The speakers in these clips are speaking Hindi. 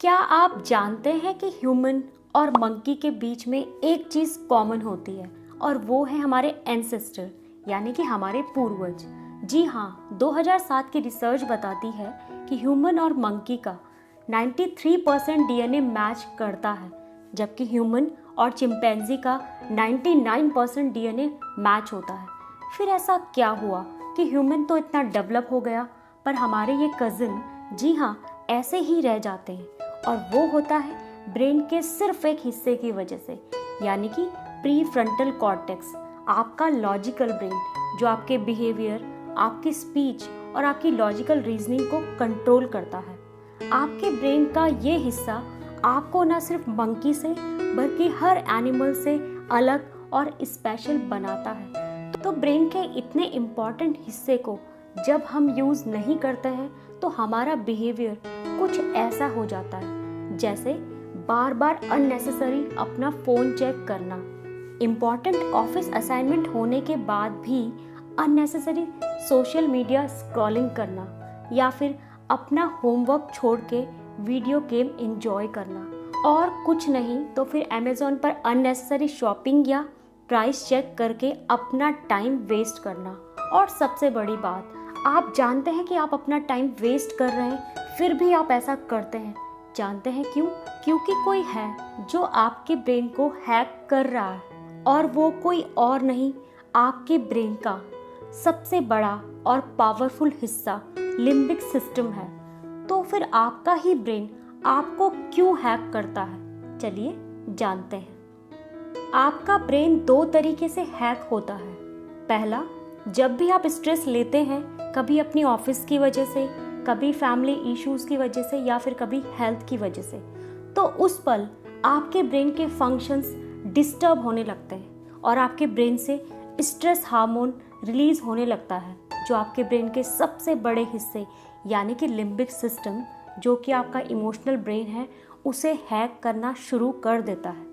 क्या आप जानते हैं कि ह्यूमन और मंकी के बीच में एक चीज़ कॉमन होती है और वो है हमारे एंसेस्टर यानी कि हमारे पूर्वज। जी हाँ, 2007 की रिसर्च बताती है कि ह्यूमन और मंकी का 93% डीएनए मैच करता है, जबकि ह्यूमन और चिंपैंजी का 99% डीएनए मैच होता है। फिर ऐसा क्या हुआ कि ह्यूमन तो इतना डेवलप हो गया पर हमारे ये कज़िन जी हाँ ऐसे ही रह जाते हैं, और वो होता है ब्रेन के सिर्फ एक हिस्से की वजह से, यानी कि प्री फ्रंटल कॉर्टेक्स, आपका लॉजिकल ब्रेन जो आपके बिहेवियर, आपकी स्पीच और आपकी लॉजिकल रीजनिंग को कंट्रोल करता है। आपके ब्रेन का ये हिस्सा आपको न सिर्फ मंकी से बल्कि हर एनिमल से अलग और स्पेशल बनाता है। तो ब्रेन के इतने इम्पॉर्टेंट हिस्से को जब हम यूज़ नहीं करते हैं तो हमारा बिहेवियर कुछ ऐसा हो जाता है, जैसे बार बार अननेसेसरी अपना फ़ोन चेक करना, इम्पॉर्टेंट ऑफिस असाइनमेंट होने के बाद भी अननेसेसरी सोशल मीडिया स्क्रॉलिंग करना, या फिर अपना होमवर्क छोड़ के वीडियो गेम एंजॉय करना, और कुछ नहीं तो फिर अमेज़ॉन पर अननेसेसरी शॉपिंग या प्राइस चेक करके अपना टाइम वेस्ट करना। और सबसे बड़ी बात, आप जानते हैं कि आप अपना टाइम वेस्ट कर रहे हैं फिर भी आप ऐसा करते हैं। जानते हैं क्यों? क्योंकि कोई है जो आपके ब्रेन को हैक कर रहा है, और वो कोई और नहीं, आपके ब्रेन का सबसे बड़ा और पावरफुल हिस्सा लिम्बिक सिस्टम है। तो फिर आपका ही ब्रेन आपको क्यों हैक करता है, चलिए जानते हैं। आपका ब्रेन दो तरीके से हैक होता है। पहला, जब भी आप स्ट्रेस लेते हैं, कभी अपनी ऑफिस की वजह से, कभी फैमिली इश्यूज की वजह से, या फिर कभी हेल्थ की वजह से, तो उस पल आपके ब्रेन के फंक्शंस डिस्टर्ब होने लगते हैं और आपके ब्रेन से स्ट्रेस हार्मोन रिलीज होने लगता है, जो आपके ब्रेन के सबसे बड़े हिस्से यानी कि लिम्बिक सिस्टम, जो कि आपका इमोशनल ब्रेन है, उसे हैक करना शुरू कर देता है,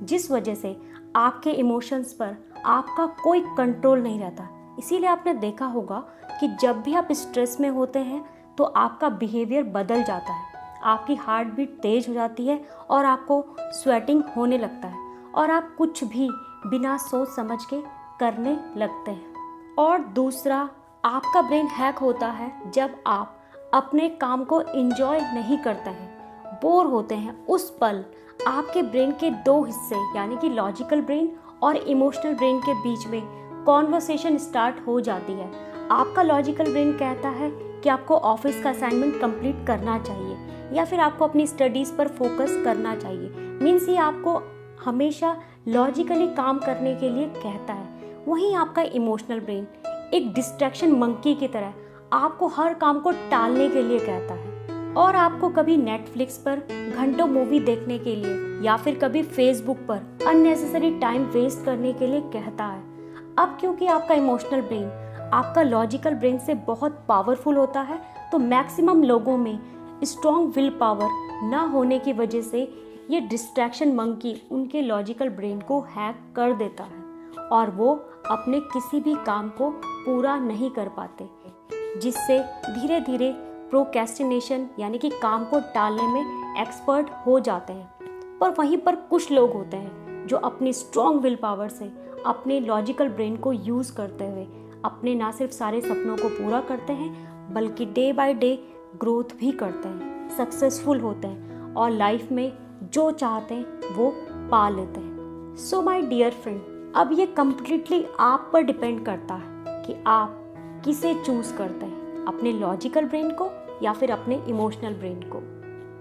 जिस वजह से आपके इमोशंस पर आपका कोई कंट्रोल नहीं रहता। इसीलिए आपने देखा होगा कि जब भी आप स्ट्रेस में होते हैं तो आपका बिहेवियर बदल जाता है, आपकी हार्ट बीट तेज हो जाती है और आपको स्वेटिंग होने लगता है, और आप कुछ भी बिना सोच समझ के करने लगते हैं। और दूसरा, आपका ब्रेन हैक होता है जब आप अपने काम को एंजॉय नहीं करते हैं, बोर होते हैं। उस पल आपके ब्रेन के दो हिस्से यानी कि लॉजिकल ब्रेन और इमोशनल ब्रेन के बीच में कॉन्वर्सेशन स्टार्ट हो जाती है। आपका लॉजिकल ब्रेन कहता है कि आपको ऑफिस का असाइनमेंट कंप्लीट करना चाहिए, या फिर आपको अपनी स्टडीज़ पर फोकस करना चाहिए। मीन्स ये आपको हमेशा लॉजिकली काम करने के लिए कहता है। वहीं आपका इमोशनल ब्रेन एक डिस्ट्रैक्शन मंकी की तरह आपको हर काम को टालने के लिए कहता है, और आपको कभी नेटफ्लिक्स पर घंटों मूवी देखने के लिए या फिर कभी फेसबुक पर अननेसेसरी टाइम वेस्ट करने के लिए कहता है। अब क्योंकि आपका इमोशनल ब्रेन आपका लॉजिकल ब्रेन से बहुत पावरफुल होता है, तो मैक्सिमम लोगों में स्ट्रॉन्ग विल पावर ना होने की वजह से ये डिस्ट्रैक्शन मंकी उनके लॉजिकल ब्रेन को हैक कर देता है, और वो अपने किसी भी काम को पूरा नहीं कर पाते, जिससे धीरे धीरे प्रोक्रेस्टिनेशन यानी कि काम को टालने में एक्सपर्ट हो जाते हैं। पर वहीं पर कुछ लोग होते हैं जो अपनी स्ट्रॉन्ग विल पावर से अपने लॉजिकल ब्रेन को यूज़ करते हुए अपने ना सिर्फ सारे सपनों को पूरा करते हैं बल्कि डे बाय डे ग्रोथ भी करते हैं, सक्सेसफुल होते हैं, और लाइफ में जो चाहते हैं वो पा लेते हैं। सो माय डियर फ्रेंड, अब ये कम्प्लीटली आप पर डिपेंड करता है कि आप किसे चूज़ करते हैं, अपने लॉजिकल ब्रेन को या फिर अपने इमोशनल ब्रेन को।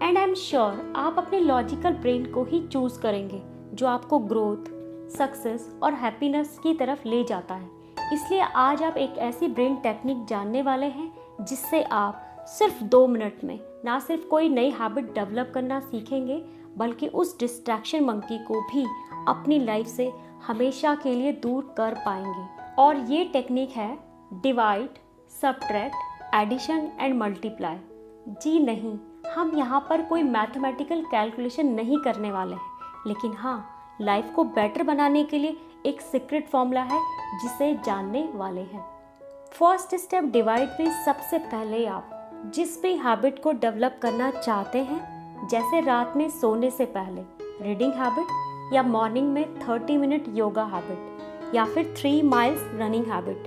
एंड आई एम श्योर आप अपने लॉजिकल ब्रेन को ही चूज़ करेंगे, जो आपको ग्रोथ, सक्सेस और हैप्पीनेस की तरफ ले जाता है। इसलिए आज आप एक ऐसी ब्रेन टेक्निक जानने वाले हैं जिससे आप सिर्फ 2 मिनट में ना सिर्फ कोई नई हैबिट डेवलप करना सीखेंगे, बल्कि उस डिस्ट्रैक्शन मंकी को भी अपनी लाइफ से हमेशा के लिए दूर कर पाएंगे। और ये टेक्निक है divide, subtract, addition and multiply. जी नहीं, हम यहाँ पर कोई मैथमेटिकल कैलकुलेशन नहीं करने वाले हैं, लेकिन हाँ, लाइफ को बेटर बनाने के लिए एक सीक्रेट फॉर्मूला है जिसे जानने वाले हैं। फर्स्ट स्टेप डिवाइड में सबसे पहले आप जिस भी हैबिट को डेवलप करना चाहते हैं जैसे रात में सोने से पहले रीडिंग हैबिट, या मॉर्निंग में 30 मिनट योगा हैबिट, या फिर 3 माइल्स रनिंग हैबिट।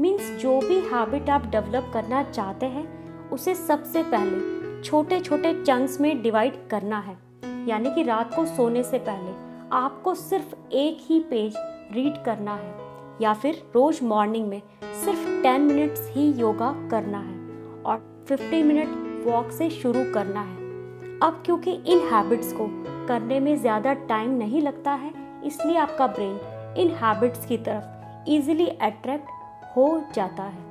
मीन्स जो भी हैबिट आप डेवलप करना चाहते हैं उसे सबसे पहले छोटे छोटे चंक्स में डिवाइड करना है। यानी कि रात को सोने से पहले आपको सिर्फ एक ही पेज रीड करना है, या फिर रोज मॉर्निंग में सिर्फ 10 मिनट्स ही योगा करना है और 50 मिनट वॉक से शुरू करना है। अब क्योंकि इन हैबिट्स को करने में ज़्यादा टाइम नहीं लगता है, इसलिए आपका ब्रेन इन हैबिट्स की तरफ इजीली अट्रैक्ट हो जाता है।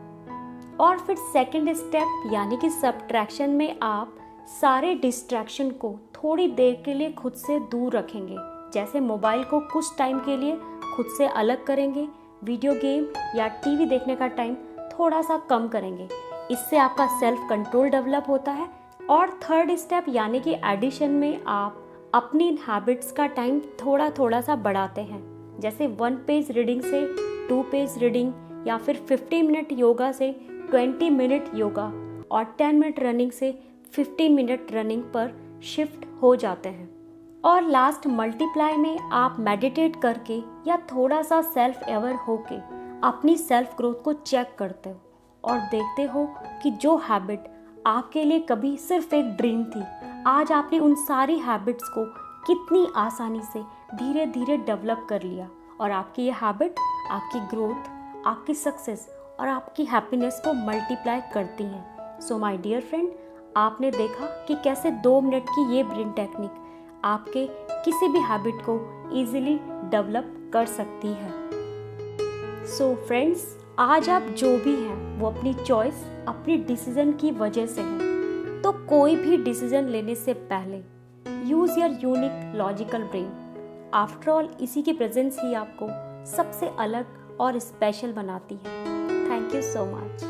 और फिर सेकंड स्टेप यानी कि सब्ट्रैक्शन में आप सारे डिस्ट्रैक्शन को थोड़ी देर के लिए खुद से दूर रखेंगे। जैसे मोबाइल को कुछ टाइम के लिए खुद से अलग करेंगे, वीडियो गेम या टीवी देखने का टाइम थोड़ा सा कम करेंगे। इससे आपका सेल्फ कंट्रोल डेवलप होता है। और थर्ड स्टेप यानी कि एडिशन में आप अपनी इन हैबिट्स का टाइम थोड़ा थोड़ा सा बढ़ाते हैं। जैसे 1 पेज रीडिंग से 2 पेज रीडिंग, या फिर 50 मिनट योगा से 20 मिनट योगा, और 10 मिनट रनिंग से 15 मिनट रनिंग पर शिफ्ट हो जाते हैं। और लास्ट मल्टीप्लाई में आप मेडिटेट करके या थोड़ा सा सेल्फ अवेयर होके अपनी सेल्फ ग्रोथ को चेक करते हो और देखते हो कि जो हैबिट आपके लिए कभी सिर्फ एक ड्रीम थी, आज आपने उन सारी हैबिट्स को कितनी आसानी से धीरे धीरे डेवलप कर लिया। और आपकी ये हैबिट आपकी ग्रोथ, आपकी सक्सेस और आपकी हैप्पीनेस को मल्टीप्लाई करती हैं। सो माय डियर फ्रेंड, आपने देखा कि कैसे 2 मिनट की ये ब्रेन टेक्निक आपके किसी भी हैबिट को इजीली डेवलप कर सकती है। सो फ्रेंड्स, आज आप जो भी हैं वो अपनी चॉइस अपनी डिसीजन की वजह से है। तो कोई भी डिसीजन लेने से पहले use your unique logical brain. After all इसी की प्रेजेंस ही आपको सबसे अलग और स्पेशल बनाती है। Thank you so much.